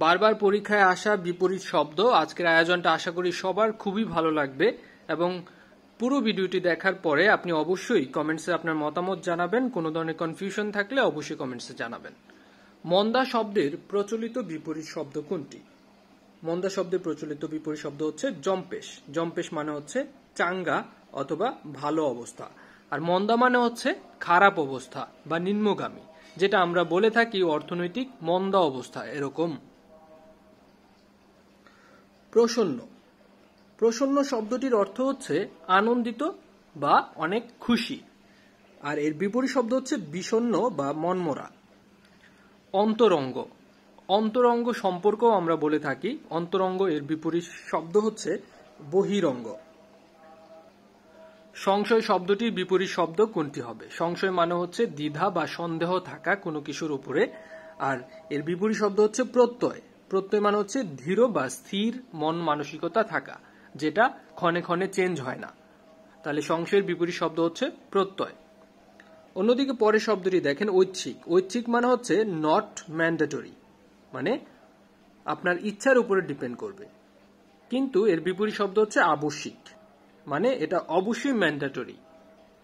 বারবার পরীক্ষায় আসা বিপরীত শব্দ। আজকের আয়োজনটা আশা করি সবার খুবই ভালো লাগবে এবং পুরো ভিডিওটি দেখার পরে আপনি অবশ্যই কমেন্টসে আপনার মতামত জানাবেন। কোনো ধরনের কনফিউশন থাকলে অবশ্যই কমেন্টসে জানাবেন। মন্দা শব্দের প্রচলিত বিপরীত শব্দ কোনটি? মন্দা শব্দের প্রচলিত বিপরীত শব্দ হচ্ছে জম্পেশ। জম্পেশ মানে হচ্ছে চাঙ্গা অথবা ভালো অবস্থা, আর মন্দা মানে হচ্ছে খারাপ অবস্থা বা নিম্নগামী, যেটা আমরা বলে থাকি অর্থনৈতিক মন্দা অবস্থা এরকম। প্রসন্ন। প্রসন্ন শব্দটির অর্থ হচ্ছে আনন্দিত বা অনেক খুশি, আর এর বিপরীত শব্দ হচ্ছে বিষণ্ণ বা মনমরা। অন্তরঙ্গ। অন্তরঙ্গ সম্পর্ক আমরা বলে থাকি। অন্তরঙ্গ এর বিপরীত শব্দ হচ্ছে বহিরঙ্গ। সংশয় শব্দটির বিপরীত শব্দ কোনটি হবে? সংশয় মানে হচ্ছে দ্বিধা বা সন্দেহ থাকা কোনো কিছুর উপরে, আর এর বিপরীত শব্দ হচ্ছে প্রত্যয়। প্রত্যয় মানে হচ্ছে ধীর বা স্থির মন মানসিকতা থাকা, যেটা ক্ষণে ক্ষণে চেঞ্জ হয় না। তাহলে সংশয়ের বিপরীত শব্দ হচ্ছে প্রত্যয়। অন্যদিকে পরের শব্দটি দেখেন, ঐচ্ছিক। ঐচ্ছিক মানে হচ্ছে নট ম্যান্ডেটরি, মানে আপনার ইচ্ছার উপরে ডিপেন্ড করবে। কিন্তু এর বিপরীত শব্দ হচ্ছে আবশ্যিক, মানে এটা অবশ্যই ম্যান্ডেটরি,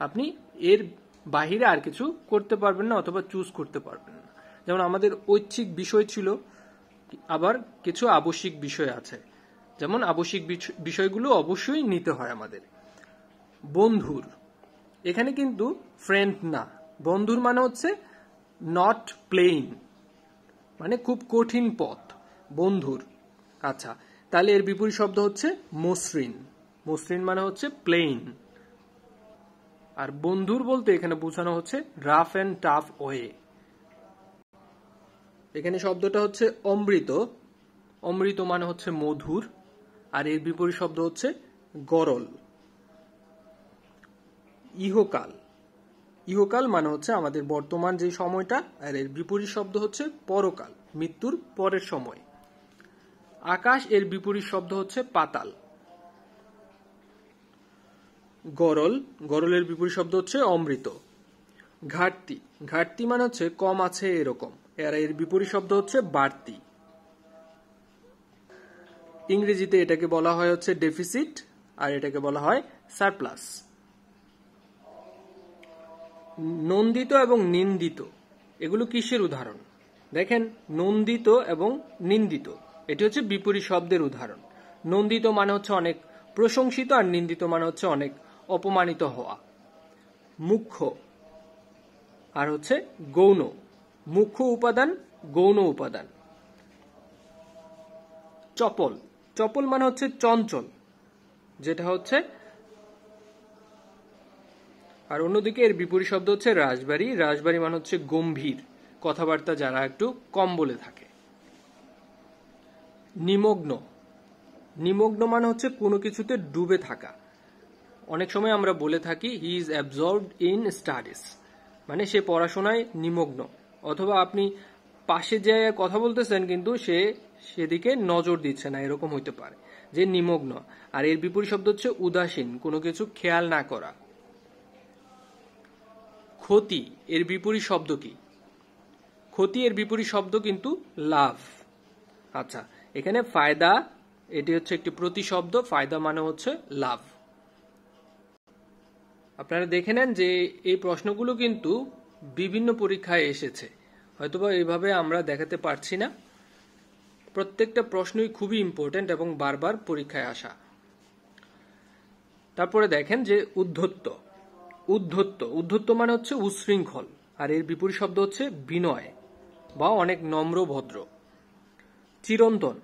আপনি এর বাহিরে আর কিছু করতে পারবেন না অথবা চুজ করতে পারবেন না। যেমন আমাদের ঐচ্ছিক বিষয় ছিল, আবার কিছু আবশ্যিক বিষয় আছে, যেমন আবশ্যিক বিষয়গুলো অবশ্যই নিতে হয় আমাদের। বন্ধুর। এখানে কিন্তু ফ্রেন্ড না, বন্ধুর মানে হচ্ছে নট প্লেইন, মানে খুব কঠিন পথ বন্ধুর। আচ্ছা, তাহলে এর বিপরীত শব্দ হচ্ছে মসৃণ। মসৃণ মানে হচ্ছে প্লেইন। আর বন্ধুর বলতে এখানে বোঝানো হচ্ছে রাফ এন্ড টাফ ওয়ে। এখানে শব্দটা হচ্ছে অমৃত। অমৃত মানে হচ্ছে মধুর, আর এর বিপরীত শব্দ হচ্ছে গরল। ইহকাল। ইহকাল মানে হচ্ছে আমাদের বর্তমান যে সময়টা, আর এর বিপরীত শব্দ হচ্ছে পরকাল, মৃত্যুর পরের সময়। আকাশ এর বিপরীত শব্দ হচ্ছে পাতাল। গরল। গরলের বিপরীত শব্দ হচ্ছে অমৃত। ঘাটতি। ঘাটতি মানে হচ্ছে কম আছে এরকম, আর এর বিপরীত শব্দ হচ্ছে বাড়তি। ইংরেজিতে এটাকে বলা হয় হচ্ছে ডেফিসিট, আর এটাকে বলা হয় সারপ্লাস। নন্দিত এবং নিন্দিত, এগুলো কিসের উদাহরণ? দেখেন, নন্দিত এবং নিন্দিত এটি হচ্ছে বিপরীত শব্দের উদাহরণ। নন্দিত মানে হচ্ছে অনেক প্রশংসিত, আর নিন্দিত মানে হচ্ছে অনেক অপমানিত হওয়া। মুখ্য আর হচ্ছে গৌণ। মুখ্য উপাদান, গৌণ উপাদান। চপল। চপল মানে হচ্ছে চঞ্চল, যেটা হচ্ছে, আর অন্যদিকে এর বিপরীত শব্দ হচ্ছে রাজবাড়ী। রাজবাড়ী মানে হচ্ছে গম্ভীর, কথাবার্তা যারা একটু কম বলে থাকে। নিমগ্ন। নিমগ্ন মানে হচ্ছে কোনো কিছুতে ডুবে থাকা। অনেক সময় আমরা বলে থাকি he is absorbed in studies, মানে সে পড়াশোনায় নিমগ্ন। অথবা আপনি পাশে যে কথা বলতেছেন কিন্তু সে সেদিকে নজর দিচ্ছে না, এরকম হইতে পারে যে নিমগ্ন। আর এর বিপরীত শব্দ হচ্ছে উদাসীন, কোনো কিছু খেয়াল না করা। ক্ষতি এর বিপরীত শব্দ কি? ক্ষতি এর বিপরীত শব্দ কিন্তু লাভ। আচ্ছা, এখানে ফায়দা, এটি হচ্ছে একটি প্রতিশব্দ। ফায়দা মানে হচ্ছে লাভ। আপনারা দেখে নেন যে এই প্রশ্নগুলো কিন্তু বিভিন্ন পরীক্ষায় এসেছে, হয়তোবা এইভাবে আমরা দেখাতে পারছি না। প্রত্যেকটা প্রশ্নই খুবই ইম্পর্টেন্ট এবং বারবার পরীক্ষায় আসা। তারপরে দেখেন যে উদ্ধত্ত। উদ্ধত্ত। উদ্ধত্ত মানে হচ্ছে উচ্ছৃঙ্খল, আর এর বিপরীত শব্দ হচ্ছে বিনয় বা অনেক নম্র ভদ্র। চিরন্তন।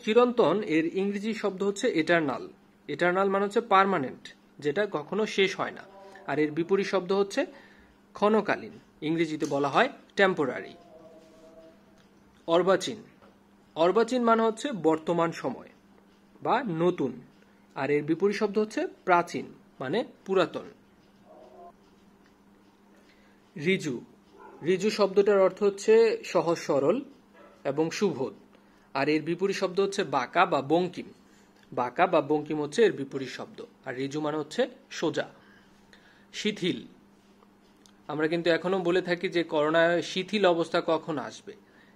চিরন্তন এর ইংরেজি শব্দ হচ্ছে এটার্নাল। এটার্নাল মানে হচ্ছে পার্মানেন্ট, যেটা কখনো শেষ হয় না। আর এর বিপরীত শব্দ হচ্ছে ক্ষণকালীন, ইংরেজিতে বলা হয় টেম্পোরারি। অর্বাচীন। অর্বাচীন মানে হচ্ছে বর্তমান সময় বা নতুন, আর এর বিপরীত শব্দ হচ্ছে প্রাচীন, মানে পুরাতন। ঋজু। ঋজু শব্দটার অর্থ হচ্ছে সহজ সরল এবং সুবোধ, আর এর বিপরীত শব্দ হচ্ছে বাঁকা বা বঙ্কিম। বাঁকা বা বঙ্কিম হচ্ছে এর বিপরীত শব্দ, আর ঋজু মানে হচ্ছে সোজা। শিথিল। আমরা কিন্তু এখনো বলে থাকি যে করোনায় শিথিল অবস্থা কখন আসবে।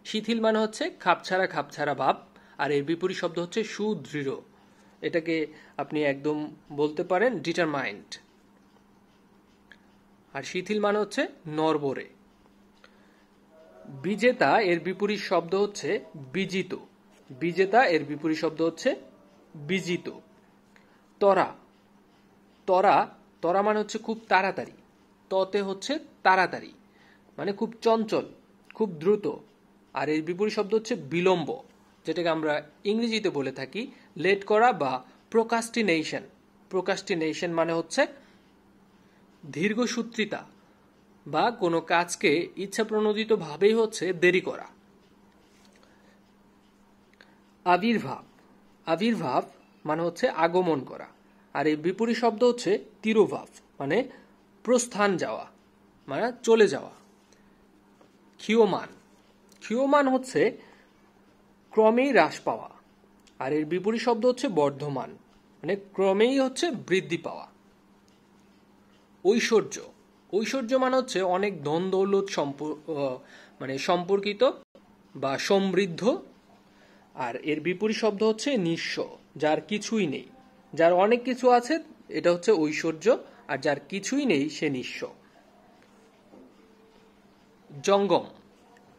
শিথিল মানে হচ্ছে খাপছাড়া খাপছাড়া ভাব, আর এর বিপরীত শব্দ হচ্ছে সুদৃঢ়। এটাকে আপনি একদম বলতে পারেন ডিটারমাইন্ড। আর শিথিল মানে হচ্ছে নড়বড়ে। বিজেতা এর বিপরীত শব্দ হচ্ছে বিজিত। বিজেতা এর বিপরীত শব্দ হচ্ছে বিজিত। তরা তরা তরা মানে হচ্ছে খুব তাড়াতাড়ি। ততে হচ্ছে তাড়াতাড়ি, মানে খুব চঞ্চল, খুব দ্রুত। আর এর বিপরীত শব্দ হচ্ছে বিলম্ব, যেটাকে আমরা ইংরেজিতে বলে থাকি লেট করা বা প্রোকাস্টিনেশন। প্রোকাস্টিনেশন মানে হচ্ছে দীর্ঘসূত্রিতা বা কোনো কাজকে ইচ্ছাপ্রণোদিত ভাবেই হচ্ছে দেরি করা। আবির্ভাব আবির্ভাব মানে হচ্ছে আগমন করা। আর এই বিপরীত শব্দ হচ্ছে তিরোভাব, মানে প্রস্থান যাওয়া, মানে চলে যাওয়া। ক্ষীয়মান ক্ষীয়মান হচ্ছে ক্রমেই হ্রাস পাওয়া। আর এর বিপরীত শব্দ হচ্ছে বর্ধমান, মানে ক্রমেই হচ্ছে বৃদ্ধি পাওয়া। ঐশ্বর্য ঐশ্বর্য মানে হচ্ছে অনেক ধন দৌলত মানে সম্পর্কিত বা সমৃদ্ধ। আর এর বিপরীত শব্দ হচ্ছে নিঃস্ব, যার কিছুই নেই। যার অনেক কিছু আছে এটা হচ্ছে ঐশ্বর্য, আর যার কিছুই নেই সে নিঃস্ব। জঙ্গম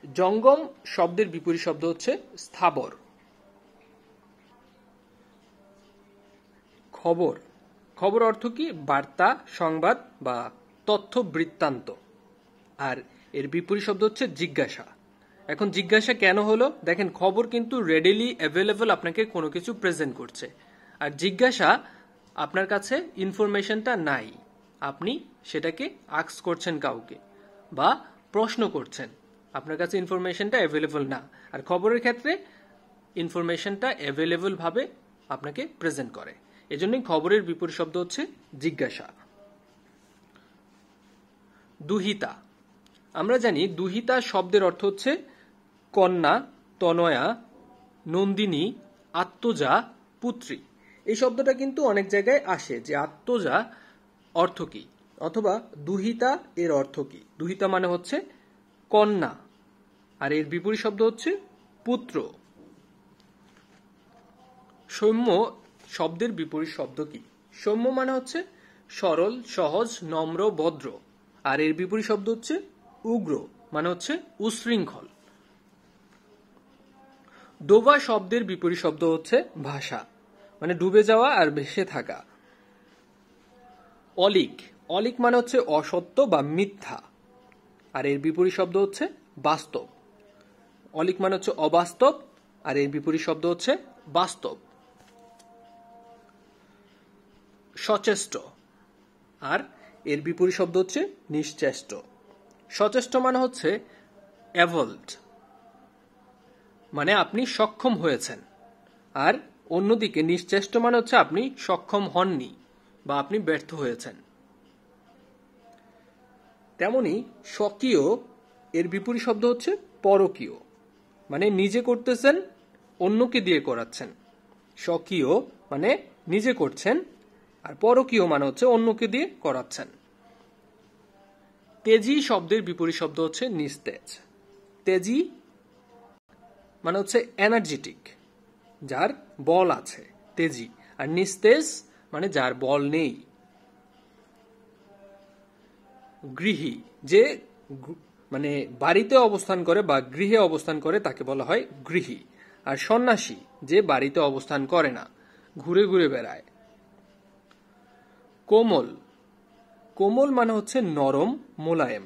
জঙ্গম শব্দের বিপরীত শব্দ হচ্ছে স্থাবর। খবর খবর অর্থ কি? বার্তা, সংবাদ বা তথ্য বৃত্তান্ত। আর এর বিপরীত শব্দ হচ্ছে জিজ্ঞাসা। এখন জিজ্ঞাসা কেন হলো? দেখেন, খবর কিন্তু রেডিলি অ্যাভেলেবল আপনাকে কোনো কিছু প্রেজেন্ট করছে, আর জিজ্ঞাসা আপনার কাছে ইনফরমেশনটা নাই, আপনি সেটাকে আস্ক করছেন কাউকে বা প্রশ্ন করছেন, আপনার কাছে ইনফরমেশনটা অ্যাভেলেবল না। আর খবরের ক্ষেত্রে ইনফরমেশনটা অ্যাভেলেবল ভাবে আপনাকে প্রেজেন্ট করে। এজন্যই খবরের বিপরীত শব্দ হচ্ছে জিজ্ঞাসা। দুহিতা আমরা জানি দুহিতা শব্দের অর্থ হচ্ছে কন্যা, তনয়া, নন্দিনী, আত্মজা, পুত্রী। এই শব্দটা কিন্তু অনেক জায়গায় আসে যে আত্মজা অর্থ কি, অথবা দুহিতা এর অর্থ কি। দুহিতা মানে হচ্ছে কন্যা, আর এর বিপরীত শব্দ হচ্ছে পুত্র। সৌম্য শব্দের বিপরীত শব্দ কি? সৌম্য মানে হচ্ছে সরল, সহজ, নম্র, ভদ্র। আর এর বিপরীত শব্দ হচ্ছে উগ্র, মানে হচ্ছে উশৃঙ্খল। ডোবা শব্দের বিপরীত শব্দ হচ্ছে ভাষা, মানে ডুবে যাওয়া আর ভেসে থাকা। অলিক অলিক মানে হচ্ছে অসত্য বা মিথ্যা, আর এর বিপরীত শব্দ হচ্ছে বাস্তব। অলিক মানে হচ্ছে অবাস্তব, আর এর বিপরীত শব্দ হচ্ছে বাস্তব। সচেষ্ট, আর এর বিপরীত শব্দ হচ্ছে নিশ্চেষ্ট। সচেষ্ট মানে হচ্ছে অ্যাভলড, মানে আপনি সক্ষম হয়েছেন। আর অন্যদিকে নিশ্চেষ্ট মানে হচ্ছে আপনি সক্ষম হননি বা আপনি ব্যর্থ হয়েছেন। তেমনি স্বকীয় এর বিপরীত শব্দ হচ্ছে পরকীয়, মানে নিজে করতেছেন, অন্যকে দিয়ে করাচ্ছেন। স্বকীয় মানে নিজে করছেন, আর পরকীয় মানে হচ্ছে অন্যকে দিয়ে করাচ্ছেন। তেজি শব্দের বিপরীত শব্দ হচ্ছে নিস্তেজ। তেজি মানে হচ্ছে এনার্জেটিক, যার বল আছে, তেজি। আর নিস্তেজ মানে যার বল নেই। গৃহী, যে মানে বাড়িতে অবস্থান করে বা গৃহে অবস্থান করে তাকে বলা হয় গৃহী। আর সন্ন্যাসী, যে বাড়িতে অবস্থান করে না, ঘুরে ঘুরে বেড়ায়। কোমল কোমল মানে হচ্ছে নরম, মোলায়েম।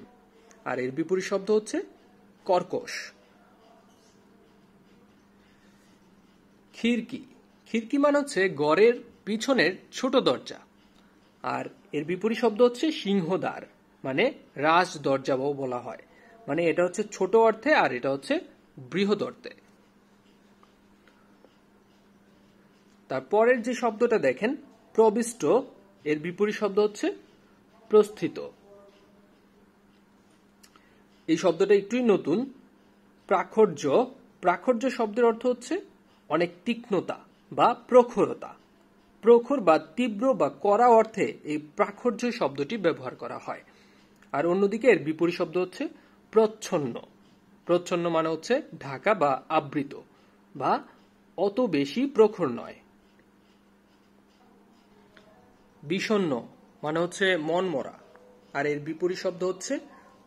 আর এর বিপরীত শব্দ হচ্ছে কর্কশ। খিড়কি খিড়কি মানে হচ্ছে ঘরের পিছনের ছোট দরজা। আর এর বিপরীত শব্দ হচ্ছে সিংহদ্বার, মানে রাজ দরজাও বলা হয়। মানে এটা হচ্ছে ছোট অর্থে, আর এটা হচ্ছে বৃহৎ অর্থে। তারপরের যে শব্দটা দেখেন প্রবিষ্ট, এর বিপরীত শব্দ হচ্ছে প্রস্থিত। এই শব্দটা একটুই নতুন। প্রাখর্য প্রাখর্য শব্দের অর্থ হচ্ছে অনেক তীক্ষ্ণতা বা প্রখরতা। প্রখর বা তীব্র বা কড়া অর্থে এই প্রাখর্য শব্দটি ব্যবহার করা হয়। আর অন্যদিকে এর বিপরীত শব্দ হচ্ছে প্রচ্ছন্ন, প্রচ্ছন্ন মানে হচ্ছে ঢাকা বা আবৃত বা অত বেশি প্রখর নয়। বিষণ্ণ মানে হচ্ছে মনমরা, আর এর বিপরীত শব্দ হচ্ছে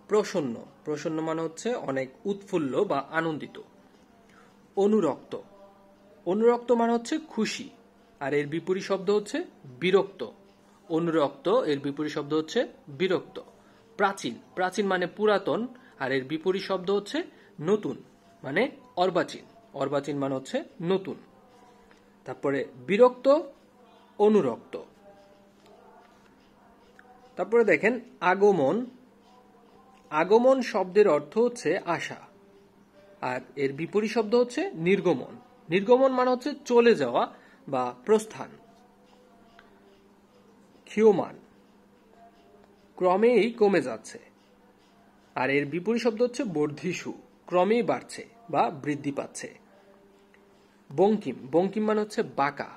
প্রসন্ন। প্রসন্ন মানে হচ্ছে অনেক উৎফুল্ল বা আনন্দিত। অনুরক্ত, অনুরক্ত মানে হচ্ছে খুশি, আর এর বিপরীত শব্দ হচ্ছে বিরক্ত। অনুরক্ত এর বিপরীত শব্দ হচ্ছে বিরক্ত। প্রাচীন, প্রাচীন মানে পুরাতন, আর এর বিপরীত শব্দ হচ্ছে নতুন মানে অর্বাচীন। অর্বাচীন মানে হচ্ছে নতুন। তারপরে বিরক্ত, অনুরক্ত। তারপরে দেখেন আগমন। আগমন শব্দের অর্থ হচ্ছে আসা, আর এর বিপরীত শব্দ হচ্ছে নির্গমন। নির্গমন মানে হচ্ছে চলে যাওয়া বা প্রস্থান। ক্ষীয়মান, ক্রমেই কমে যাচ্ছে, আর এর বিপরীত শব্দ হচ্ছে বর্ধিষ্ণু, ক্রমেই বাড়ছে বা বৃদ্ধি পাচ্ছে। বঙ্কিম, বঙ্কিম মানে হচ্ছে বাঁকা,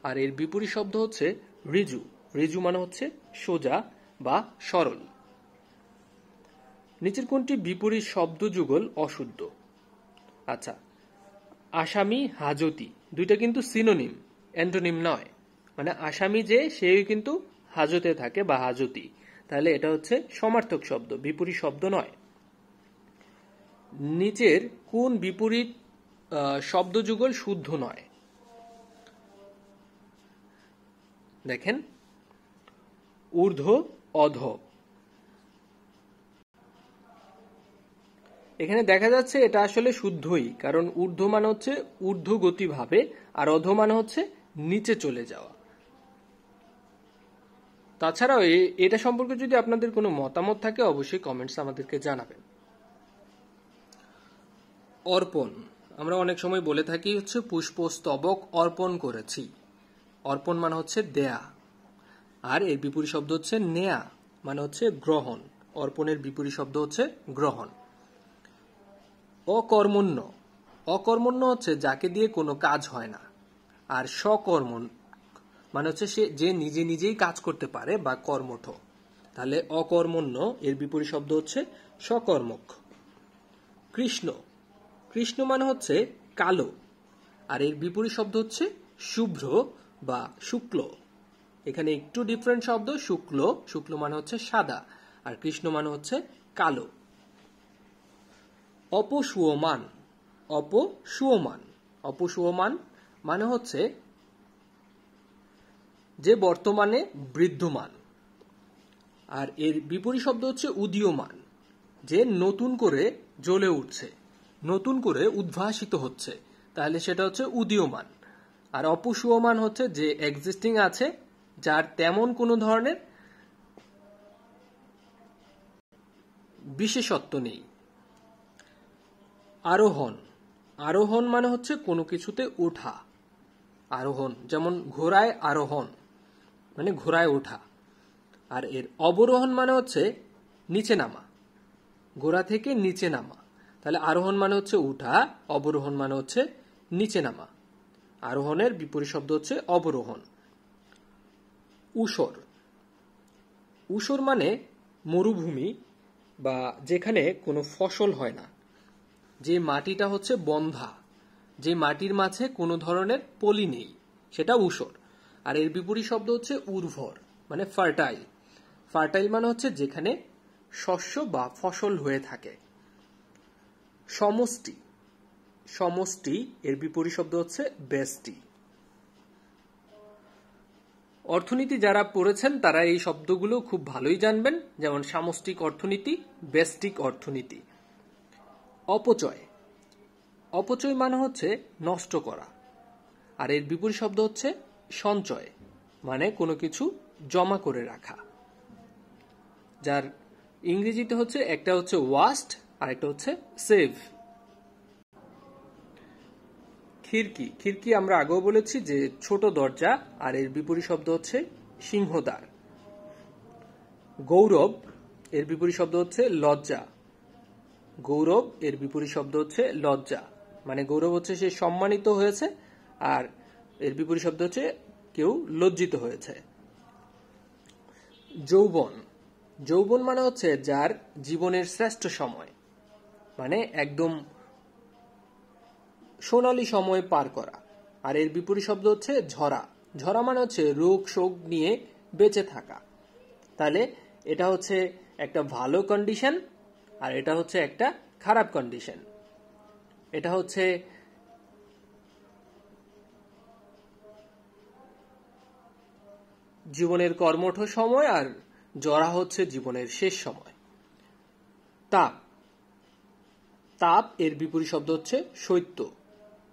আর এর বিপরীত শব্দ হচ্ছে ঋজু। ঋজু মানে হচ্ছে সোজা বা সরল। নিচের কোনটি বিপরীত শব্দ যুগল অশুদ্ধ? আচ্ছা, আসামি, হাজতি দুইটা কিন্তু সিনোনিম, অ্যান্টোনিম নয়। মানে আসামি যে সেই কিন্তু হাজতে থাকে বা হাজতি, তাহলে এটা হচ্ছে সমার্থক শব্দ, বিপরীত শব্দ নয়। নিচের কোন বিপরীত শব্দ যুগল শুদ্ধ নয়? দেখেন, ঊর্ধ্ব, অধ। এখানে দেখা যাচ্ছে এটা আসলে শুদ্ধই, কারণ ঊর্ধ্ব মানে হচ্ছে ঊর্ধ্বগতি ভাবে, আর অধ মানে হচ্ছে নিচে চলে যাওয়া। তাছাড়াও এটা সম্পর্কে যদি আপনাদের কোনো মতামত থাকে অবশ্যই কমেন্টস আমাদেরকে জানাবেন। অর্পণ, আমরা অনেক সময় বলে থাকি হচ্ছে পুষ্পস্তবক অর্পণ করেছি। অর্পণ মানে হচ্ছে দেয়া, আর এর বিপরীত শব্দ হচ্ছে নেয়া, মানে হচ্ছে গ্রহণ। অর্পণের বিপরীত শব্দ হচ্ছে গ্রহণ। অকর্মণ্য, অকর্মণ্য হচ্ছে যাকে দিয়ে কোনো কাজ হয় না, আর সকর্মণ মানে হচ্ছে সে যে নিজে নিজেই কাজ করতে পারে বা কর্মঠ। তাহলে অকর্মণ্য এর বিপরীত শব্দ হচ্ছে সকর্মক। কৃষ্ণ, কৃষ্ণ মানে হচ্ছে কালো, আর এর বিপরীত শব্দ হচ্ছে শুভ্র বা শুক্ল। এখানে একটু ডিফারেন্ট শব্দ, শুক্ল, শুক্ল মানে হচ্ছে সাদা, আর কৃষ্ণ মানে হচ্ছে কালো। অপসূয়মান, অপসূয়মান, অপসূয়মান মানে হচ্ছে যে বর্তমানে বৃদ্ধমান, আর এর বিপরীত শব্দ হচ্ছে উদীয়মান, যে নতুন করে জ্বলে উঠছে, নতুন করে উদ্ভাসিত হচ্ছে, তাহলে সেটা হচ্ছে উদীয়মান। আর অপসূয়মান হচ্ছে যে এক্সিস্টিং আছে, যার তেমন কোনো ধরনের বিশেষত্ব নেই। আরোহণ, আরোহণ মানে হচ্ছে কোনো কিছুতে ওঠা। আরোহণ যেমন ঘোড়ায় আরোহণ মানে ঘোড়ায় ওঠা। আর এর অবরোহণ মানে হচ্ছে নিচে নামা, ঘোড়া থেকে নিচে নামা। তাহলে আরোহণ মানে হচ্ছে উঠা, অবরোহণ মানে হচ্ছে নিচে নামা। আরোহণের বিপরীত শব্দ হচ্ছে অবরোহণ। ঊষর, ঊষর মানে মরুভূমি বা যেখানে কোনো ফসল হয় না, যে মাটিটা হচ্ছে বন্ধা, যে মাটির মাঝে কোনো ধরনের পলি নেই, সেটা ঊষর। আর এর বিপরীত শব্দ হচ্ছে উর্বর মানে ফার্টাইল। ফার্টাইল মানে হচ্ছে যেখানে শস্য বা ফসল হয়ে থাকে। সমষ্টি, সমষ্টি এর বিপরীত শব্দ হচ্ছে ব্যষ্টি। অর্থনীতি যারা পড়েছেন তারা এই শব্দগুলো খুব ভালোই জানবেন, যেমন সামষ্টিক অর্থনীতি, ব্যষ্টিক অর্থনীতি। অপচয়, অপচয় মানে হচ্ছে নষ্ট করা, আর এর বিপরীত শব্দ হচ্ছে সঞ্চয়, মানে কোনো কিছু জমা করে রাখা, যার ইংরেজিতে হচ্ছে একটা হচ্ছে ওয়াস্ট আর একটা হচ্ছে সেভ। খিড়কি, খিড়কি আমরা আগেও বলেছি যে ছোট দরজা, আর এর বিপরীত শব্দ হচ্ছে সিংহদ্বার। গৌরব এর বিপরীত শব্দ হচ্ছে লজ্জা। গৌরব এর বিপরীত শব্দ হচ্ছে লজ্জা, মানে গৌরব হচ্ছে সে সম্মানিত হয়েছে, আর এর বিপরীত শব্দ হচ্ছে কেউ লজ্জিত হয়েছে। যৌবন, যৌবন মানে হচ্ছে যার জীবনের শ্রেষ্ঠ সময়। মানে একদম সোনালী সময় পার করা। আর এর বিপরীত শব্দ হচ্ছে ঝরা। ঝরা মানে হচ্ছে রোগ শোক নিয়ে বেঁচে থাকা। তাহলে এটা হচ্ছে একটা ভালো কন্ডিশন, আর এটা হচ্ছে একটা খারাপ কন্ডিশন। এটা হচ্ছে জীবনের কর্মঠ সময়, আর জরা হচ্ছে জীবনের শেষ সময়। তাপ, তাপ এর বিপরীত শব্দ হচ্ছে শৈত্য।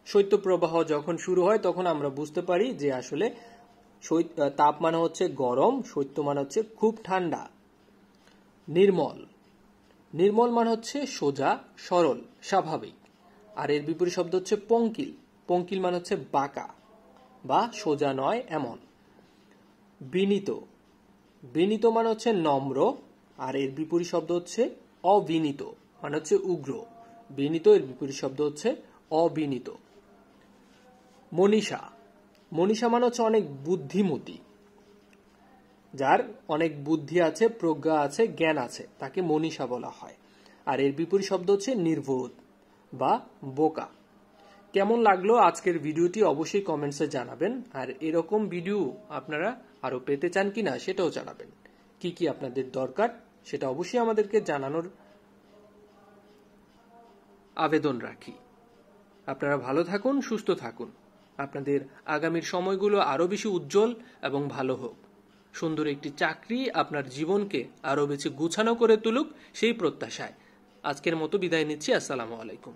শৈত্য প্রবাহ যখন শুরু হয় তখন আমরা বুঝতে পারি যে আসলে তাপ মানে হচ্ছে গরম, শৈত্য মানে হচ্ছে খুব ঠান্ডা। নির্মল, নির্মল মানে হচ্ছে সোজা, সরল, স্বাভাবিক। আর এর বিপরীত শব্দ হচ্ছে পঙ্কিল। পঙ্কিল মানে হচ্ছে বাঁকা বা সোজা নয় এমন। বিনীত, বিনীত মানে হচ্ছে নম্র, আর এর বিপরীত শব্দ হচ্ছে অবিনীত মানে হচ্ছে উগ্র। বিনীত এর বিপরীত শব্দ হচ্ছে অবিনীত। মনীষা, মনীষা মানে হচ্ছে অনেক বুদ্ধিমতী, যার অনেক বুদ্ধি আছে, প্রজ্ঞা আছে, জ্ঞান আছে, তাকে মনীষা বলা হয়। আর এর বিপরীত শব্দ হচ্ছে নির্বোধ বা বোকা। কেমন লাগলো আজকের ভিডিওটি অবশ্যই কমেন্টসে জানাবেন। আর এরকম ভিডিও আপনারা আরো পেতে চান কিনা সেটাও জানাবেন। কি কি আপনাদের দরকার সেটা অবশ্যই আমাদেরকে জানানোর আবেদন রাখি। আপনারা ভালো থাকুন, সুস্থ থাকুন। আপনাদের আগামীর সময়গুলো আরো বেশি উজ্জ্বল এবং ভালো হোক। সুন্দর একটি চাকরি আপনার জীবনকে আরো বেশি গুছানো করে তুলুক, সেই প্রত্যাশায় আজকের মতো বিদায় নিচ্ছি। আসসালামু আলাইকুম।